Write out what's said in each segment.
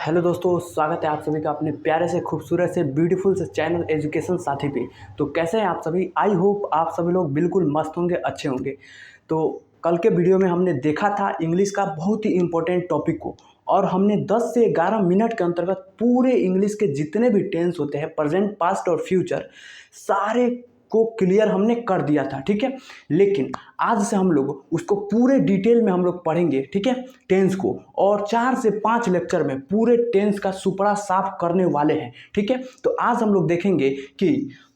Hello दोस्तों, स्वागत है आप सभी का अपने प्यारे से खूबसूरत से ब्यूटीफुल से चैनल एजुकेशन साथी पे। तो कैसे हैं आप सभी? आई होप आप सभी लोग बिल्कुल मस्त होंगे, अच्छे होंगे। तो कल के वीडियो में हमने देखा था इंग्लिश का बहुत ही इम्पोर्टेंट टॉपिक को, और हमने 10 से 11 मिनट के अंतर्गत पूरे इंग्लिश के जितने भी टेंस होते हैं, प्रेजेंट, पास्ट और फ्यूचर, सारे को क्लियर हमने कर दिया था। ठीक है, लेकिन आज से हम लोग उसको पूरे डिटेल में हम लोग पढ़ेंगे। ठीक है, टेंस को, और 4 से 5 लेक्चर में पूरे टेंस का सुपड़ा साफ करने वाले हैं। ठीक है, तो आज हम लोग देखेंगे कि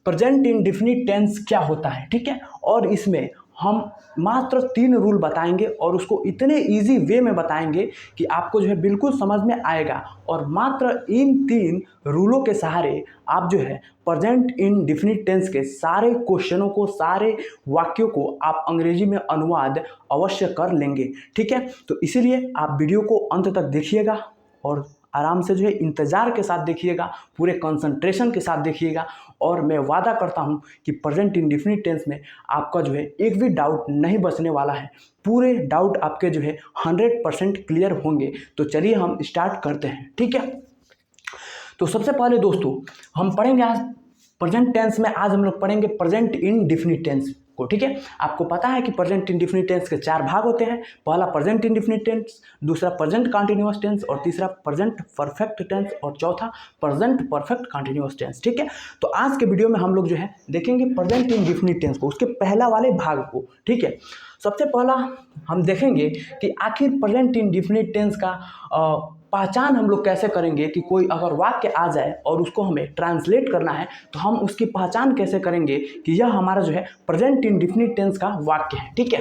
प्रेजेंट इंडेफिनिट टेंस क्या होता है। ठीक है, और इसमें हम मात्र 3 रूल बताएंगे और उसको इतने इजी वे में बताएंगे कि आपको जो है बिल्कुल समझ में आएगा। और मात्र इन 3 रूलों के सहारे आप जो है प्रेजेंट इंडेफिनिट टेंस के सारे क्वेश्चनों को, सारे वाक्यों को आप अंग्रेजी में अनुवाद अवश्य कर लेंगे। ठीक है, तो इसीलिए आप वीडियो को अंत तक देखिएगा और आराम से जो है इंतज़ार के साथ देखिएगा, पूरे कंसंट्रेशन के साथ देखिएगा। और मैं वादा करता हूं कि प्रेजेंट इंडेफिनिट टेंस में आपका जो है एक भी डाउट नहीं बचने वाला है। पूरे डाउट आपके जो है 100% क्लियर होंगे। तो चलिए हम स्टार्ट करते हैं। ठीक है, तो सबसे पहले दोस्तों हम पढ़ेंगे आज प्रेजेंट टेंस में। आज हम लोग पढ़ेंगे प्रेजेंट इंडेफिनिट टेंस को। ठीक है, आपको पता है कि प्रेजेंट इंडेफिनिट टेंस के 4 भाग होते हैं। पहला प्रेजेंट इंडेफिनिट टेंस, दूसरा प्रेजेंट कंटीन्यूअस टेंस, और तीसरा प्रेजेंट परफेक्ट टेंस, और चौथा प्रेजेंट परफेक्ट कंटीन्यूअस टेंस। ठीक है, तो आज के वीडियो में हम लोग जो है देखेंगे प्रेजेंट इंडेफिनिट टेंस को, उसके पहला वाले भाग को। ठीक है, सबसे पहला हम देखेंगे कि आखिर प्रेजेंट इंडेफिनिट टेंस का पहचान हम लोग कैसे करेंगे कि कोई अगर वाक्य आ जाए और उसको हमें ट्रांसलेट करना है तो हम उसकी पहचान कैसे करेंगे कि यह हमारा जो है प्रेजेंट इंडेफिनिट टेंस का वाक्य है। ठीक है,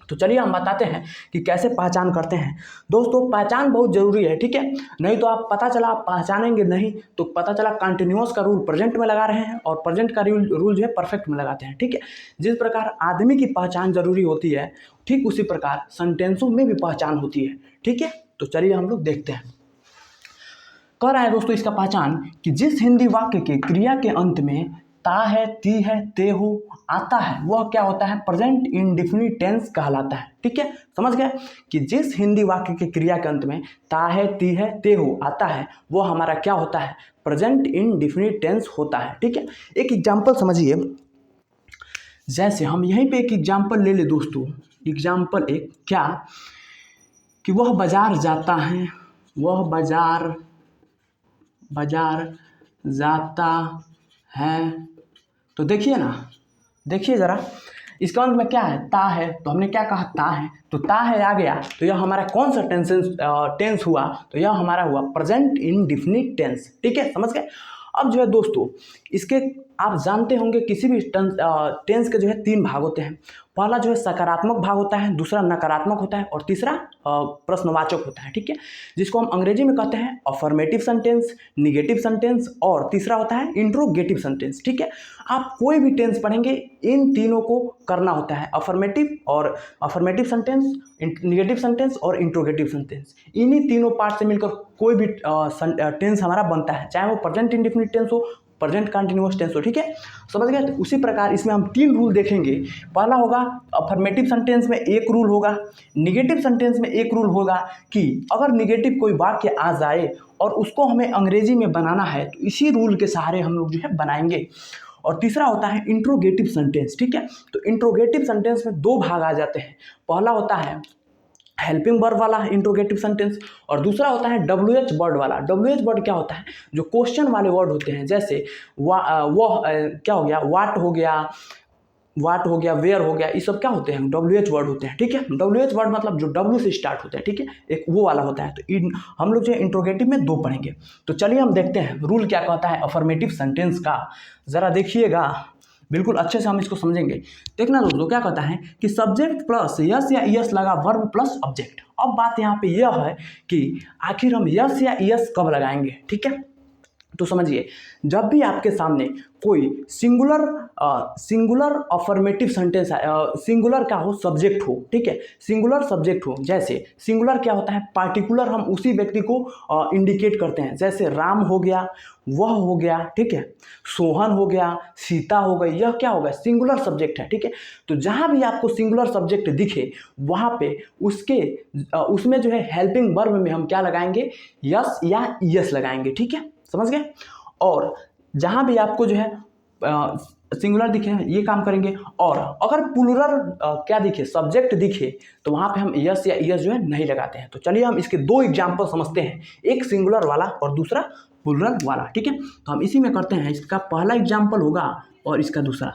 तो चलिए हम बताते हैं कि कैसे पहचान करते हैं। दोस्तों पहचान बहुत ज़रूरी है। ठीक है, नहीं तो आप पता चला आप पहचानेंगे नहीं तो पता चला कंटिन्यूअस का रूल प्रेजेंट में लगा रहे हैं और प्रेजेंट का रूल जो है परफेक्ट में लगाते हैं। ठीक है, जिस प्रकार आदमी की पहचान जरूरी होती है, ठीक उसी प्रकार सेंटेंसों में भी पहचान होती है। ठीक है, तो चलिए हम लोग देखते हैं। कह रहा है दोस्तों इसका पहचान कि जिस हिंदी वाक्य के क्रिया के अंत में ता है, ती है, ते हो आता है, वह क्या होता है? प्रेजेंट इंडेफिनिट टेंस कहलाता है। ठीक है, समझ गए कि जिस हिंदी वाक्य के क्रिया के अंत में ता है, ती है, ते हो आता है, वो हमारा क्या होता है? प्रेजेंट इंडेफिनिट टेंस होता है। ठीक है, एक एग्जाम्पल समझिए। जैसे हम यहीं पे एक एग्जाम्पल ले ले दोस्तों। एग्जाम्पल एक क्या कि वह बाजार जाता है, वह बाजार जाता है। तो देखिए ना, देखिए ज़रा, इसका अंत में क्या है? ता है। तो हमने क्या कहा? ता है। तो ता है आ गया, तो यह हमारा कौन सा टेंस हुआ? तो यह हमारा हुआ प्रेजेंट इंडेफिनिट टेंस। ठीक है, समझ गए। अब जो है दोस्तों इसके आप जानते होंगे किसी भी टेंस के जो है 3 भाग होते हैं। पहला जो है सकारात्मक भाग होता है, दूसरा नकारात्मक होता है, और तीसरा प्रश्नवाचक होता है। ठीक है, जिसको हम अंग्रेजी में कहते हैं अफर्मेटिव सेंटेंस, निगेटिव सेंटेंस, और तीसरा होता है इंट्रोगेटिव सेंटेंस। ठीक है, आप कोई भी टेंस पढ़ेंगे इन तीनों को करना होता है, अफर्मेटिव सेंटेंस, निगेटिव सेंटेंस और इंट्रोगेटिव सेंटेंस। इन्हीं तीनों पार्ट से मिलकर कोई भी टेंस हमारा बनता है, चाहे वो प्रेजेंट इंडेफिनिट टेंस हो, प्रेजेंट कंटीन्यूअस टेंस हो। ठीक है, समझ गए। तो उसी प्रकार इसमें हम 3 रूल देखेंगे। पहला होगा अफर्मेटिव सेंटेंस में एक रूल होगा, निगेटिव सेंटेंस में एक रूल होगा कि अगर निगेटिव कोई वाक्य आ जाए और उसको हमें अंग्रेजी में बनाना है तो इसी रूल के सहारे हम लोग जो है बनाएंगे। और तीसरा होता है इंट्रोगेटिव सेंटेंस। ठीक है, तो इंट्रोगेटिव सेंटेंस में 2 भाग आ जाते हैं। पहला होता है हेल्पिंग वर्ब वाला इंट्रोगेटिव सेंटेंस, और दूसरा होता है WH वर्ड वाला। WH वर्ड क्या होता है? जो क्वेश्चन वाले वर्ड होते हैं, जैसे क्या हो गया? वाट हो गया, वेयर हो गया, ये सब क्या होते हैं? WH वर्ड होते हैं। ठीक है, WH वर्ड मतलब जो W से स्टार्ट होते हैं। ठीक है, एक वो वाला होता है। तो हम लोग जो है इंट्रोगेटिव में 2 पढ़ेंगे। तो चलिए हम देखते हैं रूल क्या कहता है अफर्मेटिव सेंटेंस का। ज़रा देखिएगा, बिल्कुल अच्छे से हम इसको समझेंगे। देखना दोस्तों क्या कहता है कि सब्जेक्ट प्लस यस या यस लगा वर्ब प्लस ऑब्जेक्ट। अब बात यहाँ पे यह है कि आखिर हम यस या यस कब लगाएंगे। ठीक है, तो समझिए, जब भी आपके सामने कोई सिंगुलर अफर्मेटिव सेंटेंस सिंगुलर क्या हो, सब्जेक्ट हो, ठीक है, सिंगुलर सब्जेक्ट हो, जैसे सिंगुलर क्या होता है, पार्टिकुलर हम उसी व्यक्ति को इंडिकेट करते हैं, जैसे राम हो गया, वह हो गया, ठीक है, सोहन हो गया, सीता हो गई, यह क्या होगा, सिंगुलर सब्जेक्ट है, ठीक है। तो जहाँ भी आपको सिंगुलर सब्जेक्ट दिखे वहाँ पे उसमें जो है हेल्पिंग वर्ब में हम क्या लगाएंगे, यस या यस लगाएंगे, ठीक है, समझ गए। और जहाँ भी आपको जो है सिंगुलर दिखे ये काम करेंगे, और अगर प्लूरल क्या दिखे, सब्जेक्ट दिखे, तो वहाँ पे हम यस या यस जो है नहीं लगाते हैं। तो चलिए हम इसके दो एग्जाम्पल समझते हैं, एक सिंगुलर वाला और दूसरा प्लूरल वाला, ठीक है। तो हम इसी में करते हैं, इसका पहला एग्जाम्पल होगा और इसका दूसरा।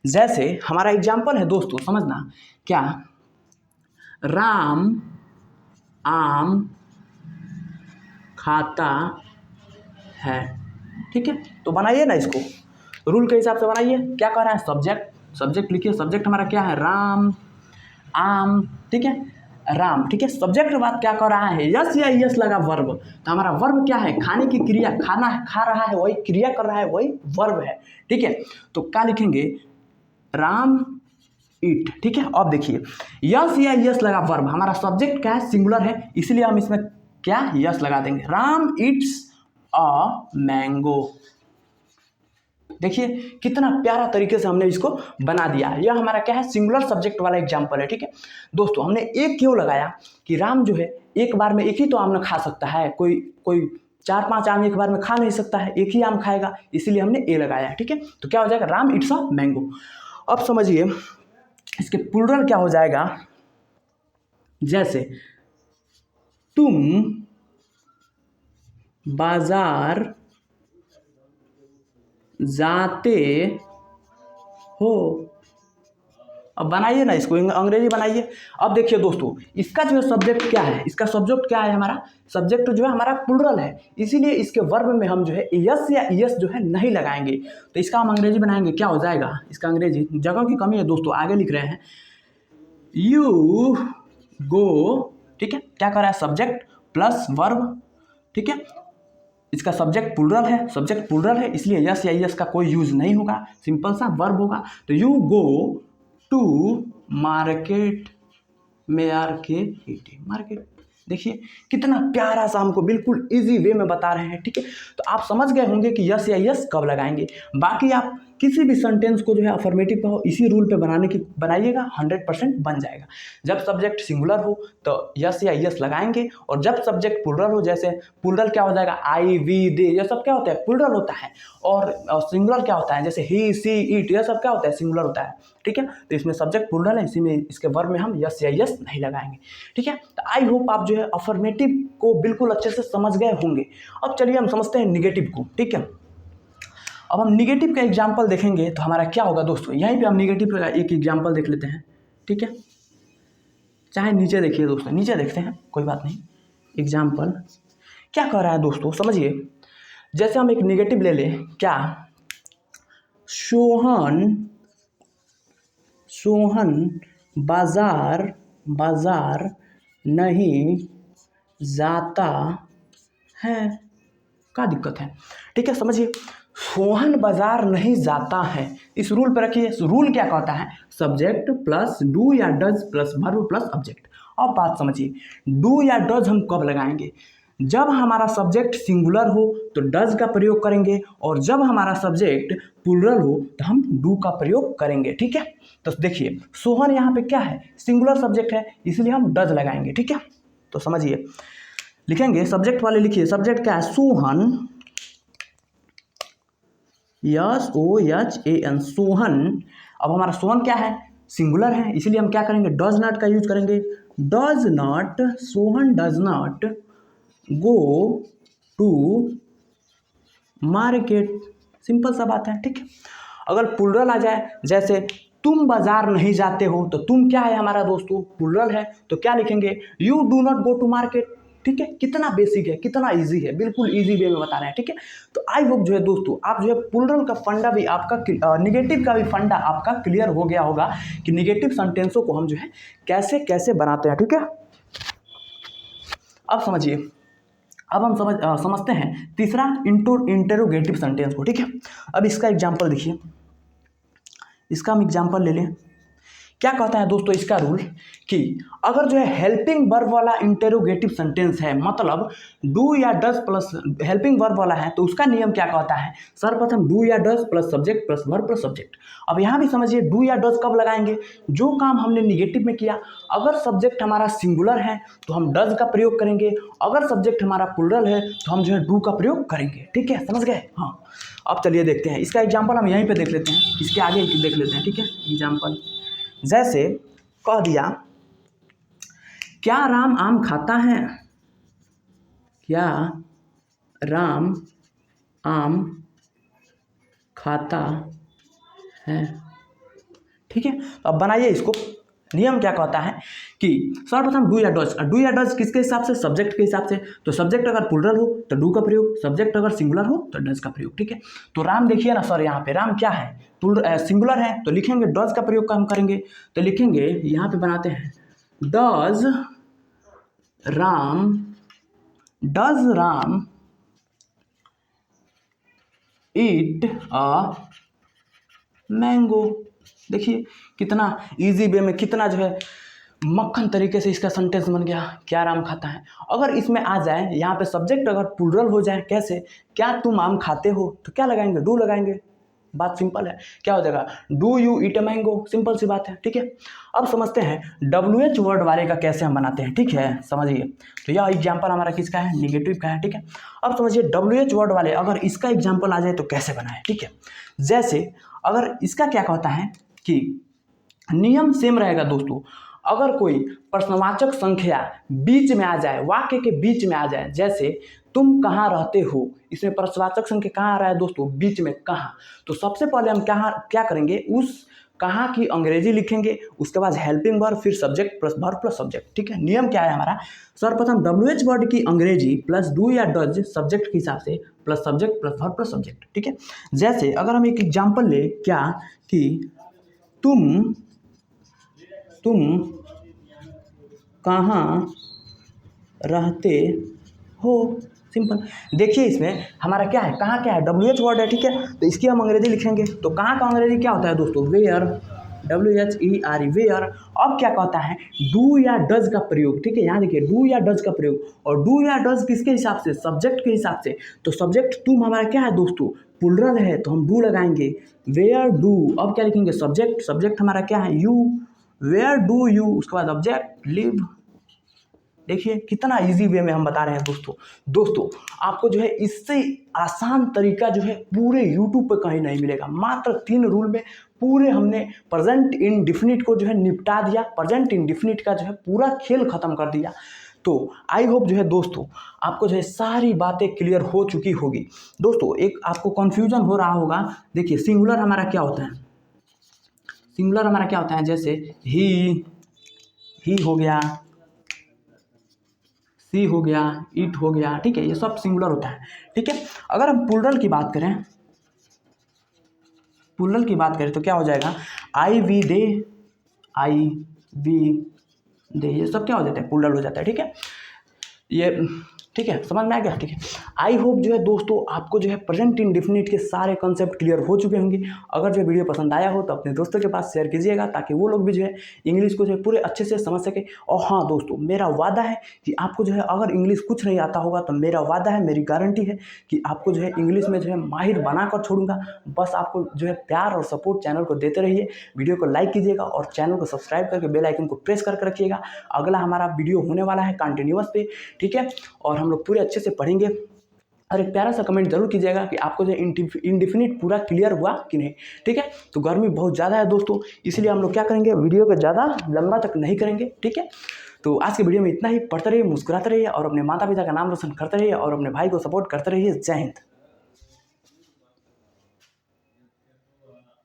जैसे हमारा एग्जाम्पल है दोस्तों, समझना क्या, राम आम खाता है, ठीक है। तो बनाइए ना इसको, रूल के हिसाब से बनाइए। क्या कह रहा है, सब्जेक्ट लिखिए, सब्जेक्ट हमारा क्या है, राम आम, ठीक है, राम, ठीक है। सब्जेक्ट के बाद क्या कर रहा है, यस या यस लगा वर्ब, तो हमारा वर्ब क्या है, खाने की क्रिया, खाना खा रहा है वही क्रिया कर रहा है वही वर्ब है, ठीक है। तो क्या लिखेंगे, राम ईट, ठीक है। अब देखिए, यस या यस लगा वर्ब, हमारा सब्जेक्ट क्या है, सिंगुलर है, इसलिए हम इसमें क्या, यस लगा देंगे, राम ईट्स अ मैंगो। देखिए कितना प्यारा तरीके से हमने इसको बना दिया। यह हमारा क्या है, सिंगुलर सब्जेक्ट वाला एग्जाम्पल है, ठीक है दोस्तों। हमने एक क्यों लगाया कि राम जो है एक बार में एक ही तो आम न खा सकता है, कोई 4-5 आम एक बार में खा नहीं सकता है, एक ही आम खाएगा, इसीलिए हमने ए लगाया, ठीक है। तो क्या हो जाएगा, राम इट्स अ मैंगो। अब समझिए इसके प्लूरल क्या हो जाएगा, जैसे तुम बाजार जाते हो। अब बनाइए ना इसको, अंग्रेजी बनाइए। अब देखिए दोस्तों, इसका जो है सब्जेक्ट क्या है, इसका सब्जेक्ट क्या है, हमारा सब्जेक्ट जो है हमारा प्लूरल है, इसीलिए इसके वर्ब में हम जो है यस या यस जो है नहीं लगाएंगे। तो इसका हम अंग्रेजी बनाएंगे, क्या हो जाएगा, इसका अंग्रेजी, जगह की कमी है दोस्तों, आगे लिख रहे हैं, यू गो, ठीक है। क्या कर रहा है, सब्जेक्ट प्लस वर्ब, ठीक है। इसका सब्जेक्ट प्लूरल है, इसलिए यस या यस का कोई यूज नहीं होगा, सिंपल सा वर्ब होगा। तो you go to market, market. देखिए कितना प्यारा सा हमको बिल्कुल इजी वे में बता रहे हैं, ठीक है। तो आप समझ गए होंगे कि यस या यस कब लगाएंगे। बाकी आप किसी भी सेंटेंस को जो है अफर्मेटिव का हो, इसी रूल पे बनाइएगा, 100% बन जाएगा। जब सब्जेक्ट सिंगुलर हो तो यस या यस लगाएंगे, और जब सब्जेक्ट प्लूरल हो, जैसे प्लूरल क्या हो जाएगा, आई वी दे, यह सब क्या होता है, प्लूरल होता है। और सिंगुलर क्या होता है, जैसे ही सी इट, यह सब क्या होता है, सिंगुलर होता है, ठीक है। तो इसमें सब्जेक्ट प्लूरल है, इसी में इसके वर्ब में हम यस या यस नहीं लगाएंगे, ठीक है। तो आई होप आप जो है अफर्मेटिव को बिल्कुल अच्छे से समझ गए होंगे। अब चलिए हम समझते हैं निगेटिव को, ठीक है। अब हम निगेटिव का एग्जाम्पल देखेंगे तो हमारा क्या होगा दोस्तों, यहीं पे हम निगेटिव का एक एग्जाम्पल देख लेते हैं, ठीक है। चाहे नीचे देखिए दोस्तों, नीचे देखते हैं, कोई बात नहीं। एग्जाम्पल क्या कह रहा है दोस्तों, समझिए। जैसे हम एक निगेटिव ले लें, क्या, सोहन बाजार नहीं जाता है, क्या दिक्कत है, ठीक है। समझिए, सोहन बाजार नहीं जाता है, इस रूल पर रखिए। रूल क्या कहता है, सब्जेक्ट प्लस डू या does plus verb plus object. अब बात समझिए, डू या डज हम कब लगाएंगे, जब हमारा सब्जेक्ट सिंगुलर हो तो डज का प्रयोग करेंगे, और जब हमारा सब्जेक्ट प्लूरल हो तो हम डू का प्रयोग करेंगे, ठीक है। तो देखिए सोहन यहाँ पे क्या है, सिंगुलर सब्जेक्ट है, इसलिए हम डज लगाएंगे, ठीक है। तो समझिए, लिखेंगे सब्जेक्ट वाले, लिखिए सब्जेक्ट क्या है, सोहन, SOHAN, सोहन। अब हमारा सोहन क्या है, सिंगुलर है, इसीलिए हम क्या करेंगे, डज नॉट का यूज करेंगे, does not, Sohan does not go to market, simple सा बात है, ठीक है। अगर प्लूरल आ जाए, जैसे तुम बाजार नहीं जाते हो, तो तुम क्या है हमारा दोस्तों, प्लूरल है, तो क्या लिखेंगे, you do not go to market, ठीक है। कितना बेसिक है, कितना इजी है, बिल्कुल इजी वे में बता रहे हैं, ठीक है। तो आई होप जो है दोस्तों, आप जो है प्लूरल का फंडा भी आपका, निगेटिव का भी फंडा आपका क्लियर हो गया होगा कि निगेटिव सेंटेंसों को हम जो है कैसे कैसे बनाते हैं, ठीक है। अब समझिए, अब हम समझते हैं तीसरा इंटेरोगेटिव सेंटेंस को, ठीक है। अब इसका एग्जाम्पल देखिए, इसका हम एग्जाम्पल ले लें। क्या कहता है दोस्तों इसका रूल कि अगर जो है हेल्पिंग वर्ब वाला इंटेरोगेटिव सेंटेंस है, मतलब डू या डज प्लस हेल्पिंग वर्ब वाला है, तो उसका नियम क्या कहता है, सर्वप्रथम डू या does plus subject plus verb plus subject. अब यहाँ भी समझिए डू या डज कब लगाएंगे, जो काम हमने निगेटिव में किया, अगर सब्जेक्ट हमारा सिंगुलर है तो हम डज का प्रयोग करेंगे, अगर सब्जेक्ट हमारा प्लुरल है तो हम जो है डू का प्रयोग करेंगे, ठीक है, समझ गए। हाँ, अब चलिए देखते हैं इसका एग्जाम्पल, हम यहीं पर देख लेते हैं, इसके आगे देख लेते हैं, ठीक है। एग्जाम्पल जैसे कह दिया, क्या राम आम खाता है, क्या राम आम खाता है, ठीक है। अब बनाइए इसको। नियम क्या कहता है कि सर्वप्रथम डू या डज किसके हिसाब से, सब्जेक्ट के हिसाब से। तो सब्जेक्ट अगर प्लुरल हो तो डू का प्रयोग, सब्जेक्ट अगर सिंगुलर हो तो डज का प्रयोग, ठीक है। तो राम देखिए ना सर, यहाँ पे राम क्या है, सिंगुलर है, तो लिखेंगे डज का प्रयोग हम करेंगे। तो लिखेंगे यहाँ पे बनाते हैं does Ram eat a mango. देखिए कितना इजी वे में, कितना जो है मक्खन तरीके से इसका सेंटेंस बन गया, क्या राम खाता है। अगर इसमें आ जाए यहाँ पे सब्जेक्ट अगर प्लुरल हो जाए, कैसे, क्या तुम आम खाते हो, तो क्या लगाएंगे, डू लगाएंगे। बात सिंपल है, क्या हो जाएगा, do you eat a mango, simple सी बात है, ठीक है। अब समझते हैं WH वर्ड वाले का कैसे हम बनाते हैं, ठीक है, समझिए। तो यह एग्जाम्पल हमारा किसका है, निगेटिव का है, ठीक है। अब समझिए WH वर्ड वाले अगर इसका एग्जाम्पल आ जाए तो कैसे बनाए, ठीक है। जैसे अगर इसका क्या कहता है कि नियम सेम रहेगा दोस्तों, अगर कोई प्रश्नवाचक संख्या बीच में आ जाए, वाक्य के बीच में आ जाए, जैसे तुम कहाँ रहते हो, इसमें प्रश्नवाचक संख्या कहाँ आ रहा है दोस्तों, बीच में, कहाँ। तो सबसे पहले हम क्या करेंगे, उस कहाँ की अंग्रेजी लिखेंगे, उसके बाद हेल्पिंग वर्ब, फिर subject plus verb plus subject, ठीक है। नियम क्या है हमारा, सर्वप्रथम WH वर्ड की अंग्रेजी प्लस डू या डज सब्जेक्ट के हिसाब से plus subject plus verb plus subject, ठीक है। जैसे अगर हम एक एग्जाम्पल ले, क्या कि तुम कहाँ रहते हो, सिंपल। देखिए इसमें हमारा क्या है, कहाँ क्या है, WH वर्ड है, ठीक है। तो इसकी हम अंग्रेजी लिखेंगे, तो कहाँ का अंग्रेजी क्या होता है दोस्तों, वेयर, WHERE, वेयर। अब क्या कहता है, डू या डज का प्रयोग, ठीक है। यहाँ देखिए डू या डज का प्रयोग, और डू या डज किसके हिसाब से, सब्जेक्ट के हिसाब से। तो सब्जेक्ट तुम हमारा क्या है दोस्तों, प्लुरल है, तो हम डू लगाएंगे, वेयर डू। अब क्या लिखेंगे, सब्जेक्ट हमारा क्या है, यू, वेयर डू यू, उसके बाद ऑब्जेक्ट लिव। देखिए कितना इजी वे में हम बता रहे हैं दोस्तों आपको जो है इससे आसान तरीका जो है पूरे YouTube पे कहीं नहीं मिलेगा। मात्र 3 रूल में पूरे हमने प्रेजेंट इंडेफिनिट को जो है निपटा दिया, प्रेजेंट इंडेफिनिट का जो है पूरा खेल खत्म कर दिया। तो आई होप जो है दोस्तों आपको जो है सारी बातें क्लियर हो चुकी होगी। दोस्तों एक आपको कन्फ्यूजन हो रहा होगा, देखिए सिंगुलर हमारा क्या होता है, सिंगुलर हमारा क्या होता है, जैसे ही हो गया, सी हो गया, इट हो गया, ठीक है, ये सब सिंगुलर होता है, ठीक है। अगर हम प्लुरल की बात करें तो क्या हो जाएगा, आई वी दे, ये सब क्या हो जाता है, प्लुरल हो जाता है, ठीक है। ये ठीक है, समझ में आ गया, ठीक है। आई होप जो है दोस्तों आपको जो है प्रेजेंट इंडेफिनिट के सारे कॉन्सेप्ट क्लियर हो चुके होंगे। अगर जो वीडियो पसंद आया हो तो अपने दोस्तों के पास शेयर कीजिएगा, ताकि वो लोग भी जो है इंग्लिश को जो है पूरे अच्छे से समझ सके। और हाँ दोस्तों, मेरा वादा है कि आपको जो है अगर इंग्लिश कुछ नहीं आता होगा तो मेरा वादा है, मेरी गारंटी है कि आपको जो है इंग्लिश में जो है माहिर बना कर छोड़ूंगा। बस आपको जो है प्यार और सपोर्ट चैनल को देते रहिए, वीडियो को लाइक कीजिएगा और चैनल को सब्सक्राइब करके बेल आइकन को प्रेस करके रखिएगा। अगला हमारा वीडियो होने वाला है कंटिन्यूअस पे, ठीक है, और हम लोग पूरे अच्छे से पढ़ेंगे। और एक प्यारा सा कमेंट जरूर कीजिएगा कि आपको जो इंडेफिनिट पूरा क्लियर हुआ कि नहीं, ठीक है। तो गर्मी बहुत ज़्यादा है दोस्तों, इसलिए हम लोग क्या करेंगे, वीडियो को ज़्यादा लंबा तक नहीं करेंगे, ठीक है। तो आज के वीडियो में इतना ही। पढ़ते रहिए, मुस्कुराते रहिए और अपने माता पिता का नाम रोशन करते रहिए और अपने भाई को सपोर्ट करते रहिए। जय हिंद।